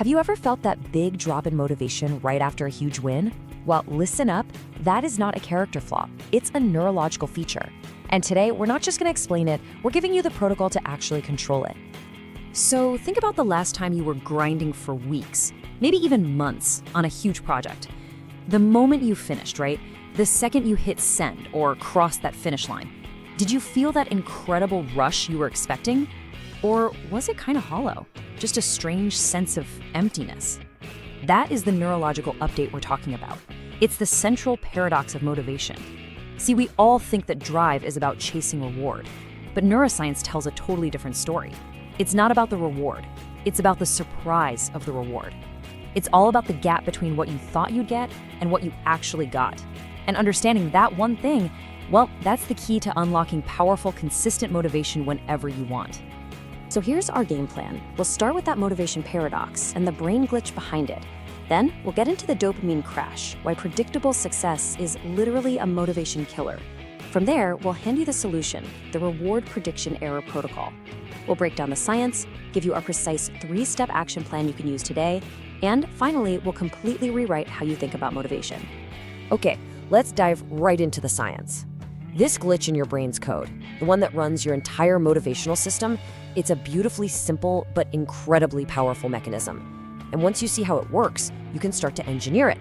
Have you ever felt that big drop in motivation right after a huge win? Well, listen up, that is not a character flaw. It's a neurological feature. And today, we're not just going to explain it, we're giving you the protocol to actually control it. So think about the last time you were grinding for weeks, maybe even months, on a huge project. The moment you finished, right? The second you hit send or crossed that finish line, did you feel that incredible rush you were expecting? Or was it kind of hollow? Just a strange sense of emptiness? That is the neurological update we're talking about. It's the central paradox of motivation. See, we all think that drive is about chasing reward, but neuroscience tells a totally different story. It's not about the reward. It's about the surprise of the reward. It's all about the gap between what you thought you'd get and what you actually got. And understanding that one thing, well, that's the key to unlocking powerful, consistent motivation whenever you want. So here's our game plan. We'll start with that motivation paradox and the brain glitch behind it. Then we'll get into the dopamine crash, why predictable success is literally a motivation killer. From there, we'll hand you the solution, the reward prediction error protocol. We'll break down the science, give you our precise 3-step action plan you can use today, and finally, we'll completely rewrite how you think about motivation. Okay, let's dive right into the science. This glitch in your brain's code, the one that runs your entire motivational system, it's a beautifully simple but incredibly powerful mechanism. And once you see how it works, you can start to engineer it.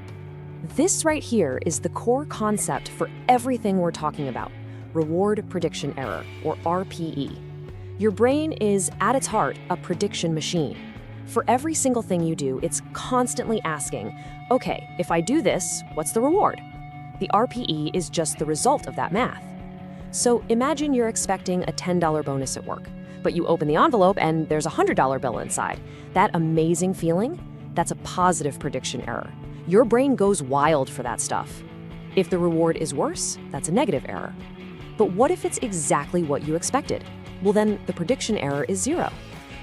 This right here is the core concept for everything we're talking about, reward prediction error, or RPE. Your brain is, at its heart, a prediction machine. For every single thing you do, it's constantly asking, okay, if I do this, what's the reward? The RPE is just the result of that math. So imagine you're expecting a $10 bonus at work, but you open the envelope and there's a $100 bill inside. That amazing feeling? That's a positive prediction error. Your brain goes wild for that stuff. If the reward is worse, that's a negative error. But what if it's exactly what you expected? Well, then the prediction error is 0.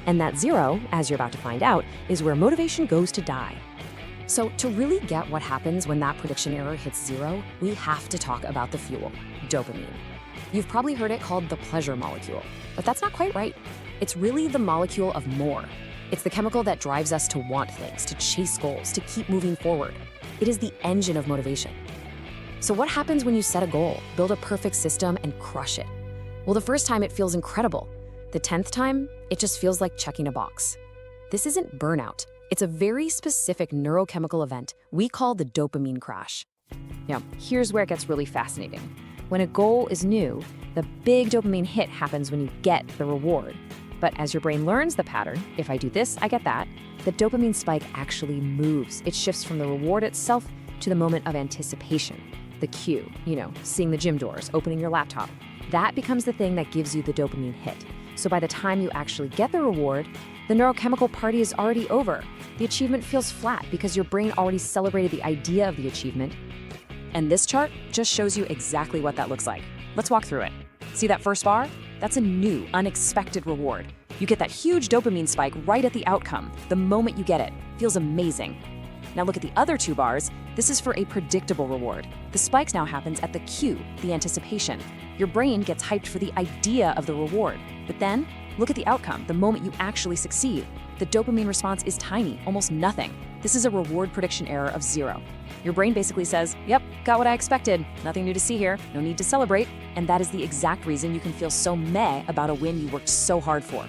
And that 0, as you're about to find out, is where motivation goes to die. So to really get what happens when that prediction error hits 0, we have to talk about the fuel, dopamine. You've probably heard it called the pleasure molecule, but that's not quite right. It's really the molecule of more. It's the chemical that drives us to want things, to chase goals, to keep moving forward. It is the engine of motivation. So what happens when you set a goal, build a perfect system, and crush it? Well, the first time it feels incredible. The 10th time, it just feels like checking a box. This isn't burnout. It's a very specific neurochemical event we call the dopamine crash. Now, here's where it gets really fascinating. When a goal is new, the big dopamine hit happens when you get the reward. But as your brain learns the pattern, if I do this, I get that, the dopamine spike actually moves. It shifts from the reward itself to the moment of anticipation. The cue, seeing the gym doors, opening your laptop. That becomes the thing that gives you the dopamine hit. So by the time you actually get the reward, the neurochemical party is already over. The achievement feels flat because your brain already celebrated the idea of the achievement. And this chart just shows you exactly what that looks like. Let's walk through it. See that first bar? That's a new, unexpected reward. You get that huge dopamine spike right at the outcome. The moment you get it, feels amazing. Now look at the other 2 bars. This is for a predictable reward. The spikes now happens at the cue, the anticipation. Your brain gets hyped for the idea of the reward. But then, look at the outcome, the moment you actually succeed. The dopamine response is tiny, almost nothing. This is a reward prediction error of 0. Your brain basically says, yep, got what I expected. Nothing new to see here, no need to celebrate. And that is the exact reason you can feel so meh about a win you worked so hard for.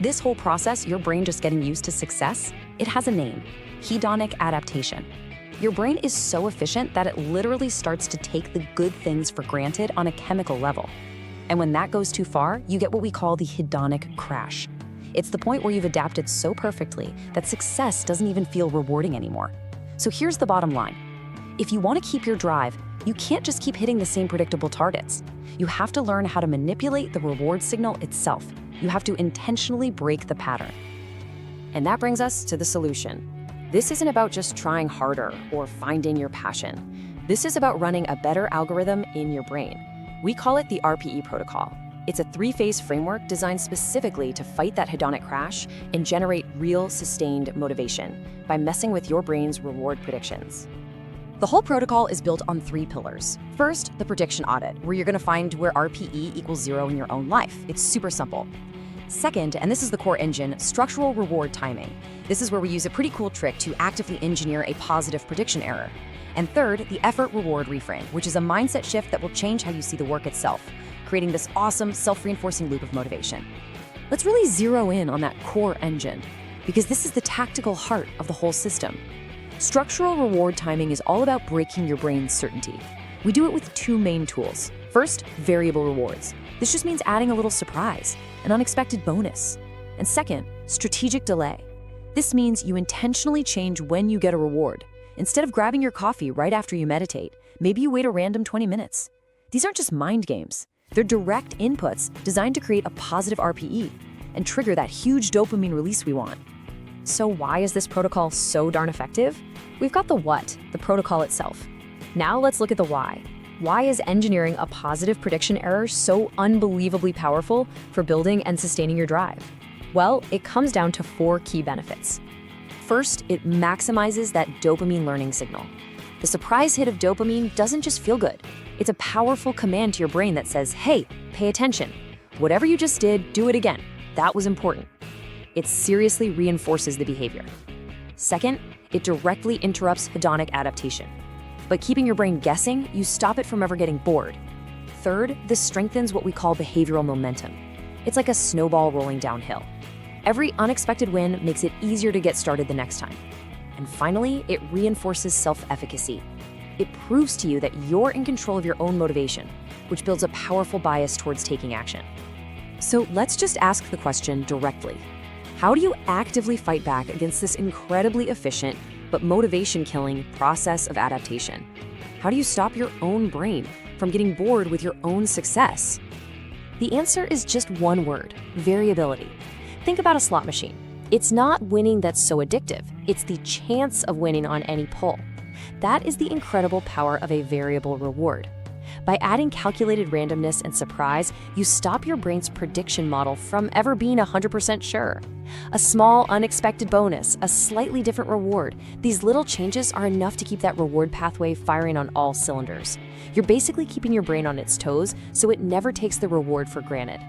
This whole process, your brain just getting used to success, it has a name, Hedonic Adaptation. Your brain is so efficient that it literally starts to take the good things for granted on a chemical level. And when that goes too far, you get what we call the hedonic crash. It's the point where you've adapted so perfectly that success doesn't even feel rewarding anymore. So here's the bottom line. If you want to keep your drive, you can't just keep hitting the same predictable targets. You have to learn how to manipulate the reward signal itself. You have to intentionally break the pattern. And that brings us to the solution. This isn't about just trying harder or finding your passion. This is about running a better algorithm in your brain. We call it the RPE protocol. It's a 3-phase framework designed specifically to fight that hedonic crash and generate real, sustained motivation by messing with your brain's reward predictions. The whole protocol is built on 3 pillars. First, the prediction audit, where you're going to find where RPE equals 0 in your own life. It's super simple. Second, and this is the core engine, structural reward timing. This is where we use a pretty cool trick to actively engineer a positive prediction error. And third, the Effort-Reward Reframe, which is a mindset shift that will change how you see the work itself, creating this awesome, self-reinforcing loop of motivation. Let's really zero in on that core engine, because this is the tactical heart of the whole system. Structural reward timing is all about breaking your brain's certainty. We do it with two main tools. First, variable rewards. This just means adding a little surprise, an unexpected bonus. And second, strategic delay. This means you intentionally change when you get a reward. Instead of grabbing your coffee right after you meditate, maybe you wait a random 20 minutes. These aren't just mind games. They're direct inputs designed to create a positive RPE and trigger that huge dopamine release we want. So why is this protocol so darn effective? We've got the what, the protocol itself. Now let's look at the why. Why is engineering a positive prediction error so unbelievably powerful for building and sustaining your drive? Well, it comes down to 4 key benefits. First, it maximizes that dopamine learning signal. The surprise hit of dopamine doesn't just feel good. It's a powerful command to your brain that says, hey, pay attention. Whatever you just did, do it again. That was important. It seriously reinforces the behavior. Second, it directly interrupts hedonic adaptation. By keeping your brain guessing, you stop it from ever getting bored. Third, this strengthens what we call behavioral momentum. It's like a snowball rolling downhill. Every unexpected win makes it easier to get started the next time. And finally, it reinforces self-efficacy. It proves to you that you're in control of your own motivation, which builds a powerful bias towards taking action. So let's just ask the question directly. How do you actively fight back against this incredibly efficient but motivation-killing process of adaptation? How do you stop your own brain from getting bored with your own success? The answer is just one word: variability. Think about a slot machine. It's not winning that's so addictive. It's the chance of winning on any pull. That is the incredible power of a variable reward. By adding calculated randomness and surprise, you stop your brain's prediction model from ever being 100% sure. A small, unexpected bonus, a slightly different reward, these little changes are enough to keep that reward pathway firing on all cylinders. You're basically keeping your brain on its toes so it never takes the reward for granted.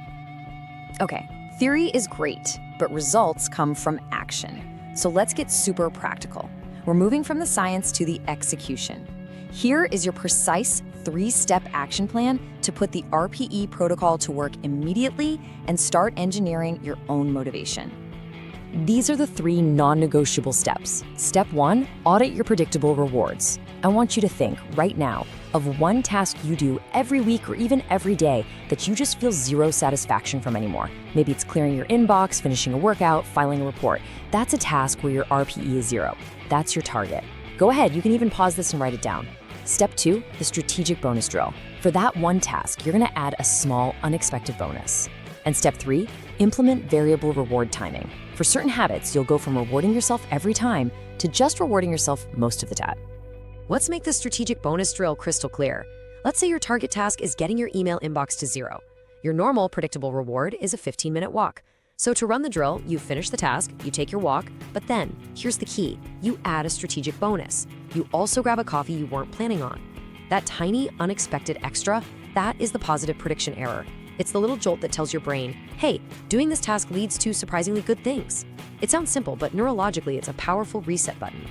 Okay, theory is great, but results come from action. So let's get super practical. We're moving from the science to the execution. Here is your precise 3-step action plan to put the RPE protocol to work immediately and start engineering your own motivation. These are the 3 non-negotiable steps. Step 1, audit your predictable rewards. I want you to think right now of one task you do every week or even every day that you just feel zero satisfaction from anymore. Maybe it's clearing your inbox, finishing a workout, filing a report. That's a task where your RPE is 0. That's your target. Go ahead, you can even pause this and write it down. Step 2, the strategic bonus drill. For that one task, you're gonna add a small, unexpected bonus. And step 3, implement variable reward timing. For certain habits, you'll go from rewarding yourself every time to just rewarding yourself most of the time. Let's make the strategic bonus drill crystal clear. Let's say your target task is getting your email inbox to 0. Your normal predictable reward is a 15-minute walk. So to run the drill, you finish the task, you take your walk, but then, here's the key, you add a strategic bonus. You also grab a coffee you weren't planning on. That tiny, unexpected extra, that is the positive prediction error. It's the little jolt that tells your brain, hey, doing this task leads to surprisingly good things. It sounds simple, but neurologically, it's a powerful reset button.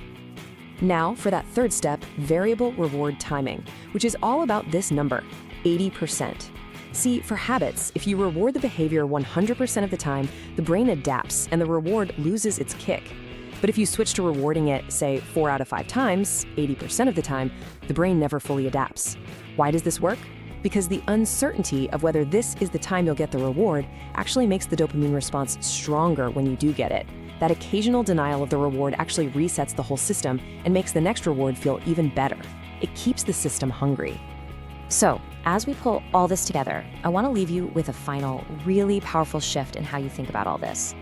Now for that 3rd step, variable reward timing, which is all about this number, 80%. See, for habits, if you reward the behavior 100% of the time, the brain adapts and the reward loses its kick. But if you switch to rewarding it, say, 4 out of 5 times, 80% of the time, the brain never fully adapts. Why does this work? Because the uncertainty of whether this is the time you'll get the reward actually makes the dopamine response stronger when you do get it. That occasional denial of the reward actually resets the whole system and makes the next reward feel even better. It keeps the system hungry. So, as we pull all this together, I want to leave you with a final, really powerful shift in how you think about all this.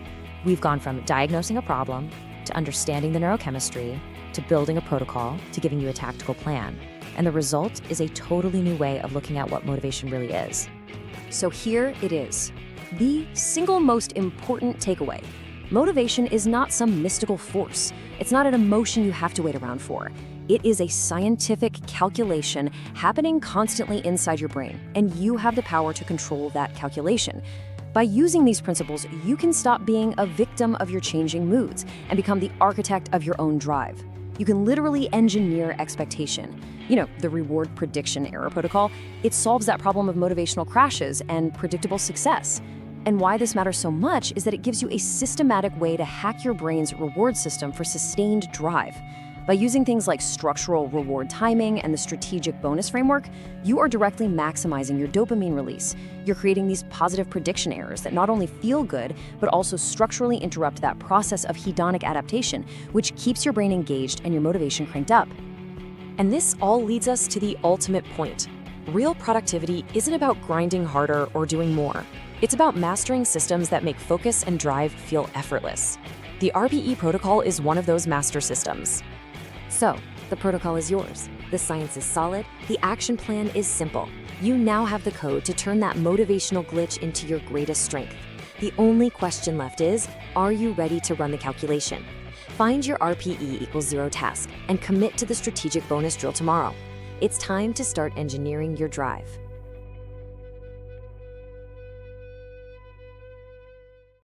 We've gone from diagnosing a problem, to understanding the neurochemistry, to building a protocol, to giving you a tactical plan. And the result is a totally new way of looking at what motivation really is. So here it is, the single most important takeaway. Motivation is not some mystical force. It's not an emotion you have to wait around for. It is a scientific calculation happening constantly inside your brain, and you have the power to control that calculation. By using these principles, you can stop being a victim of your changing moods and become the architect of your own drive. You can literally engineer expectation. The reward prediction error protocol, it solves that problem of motivational crashes and predictable success. And why this matters so much is that it gives you a systematic way to hack your brain's reward system for sustained drive. By using things like structural reward timing and the strategic bonus framework, you are directly maximizing your dopamine release. You're creating these positive prediction errors that not only feel good, but also structurally interrupt that process of hedonic adaptation, which keeps your brain engaged and your motivation cranked up. And this all leads us to the ultimate point. Real productivity isn't about grinding harder or doing more. It's about mastering systems that make focus and drive feel effortless. The RPE protocol is one of those master systems. So, the protocol is yours. The science is solid. The action plan is simple. You now have the code to turn that motivational glitch into your greatest strength. The only question left is, are you ready to run the calculation? Find your RPE equals 0 task and commit to the strategic bonus drill tomorrow. It's time to start engineering your drive.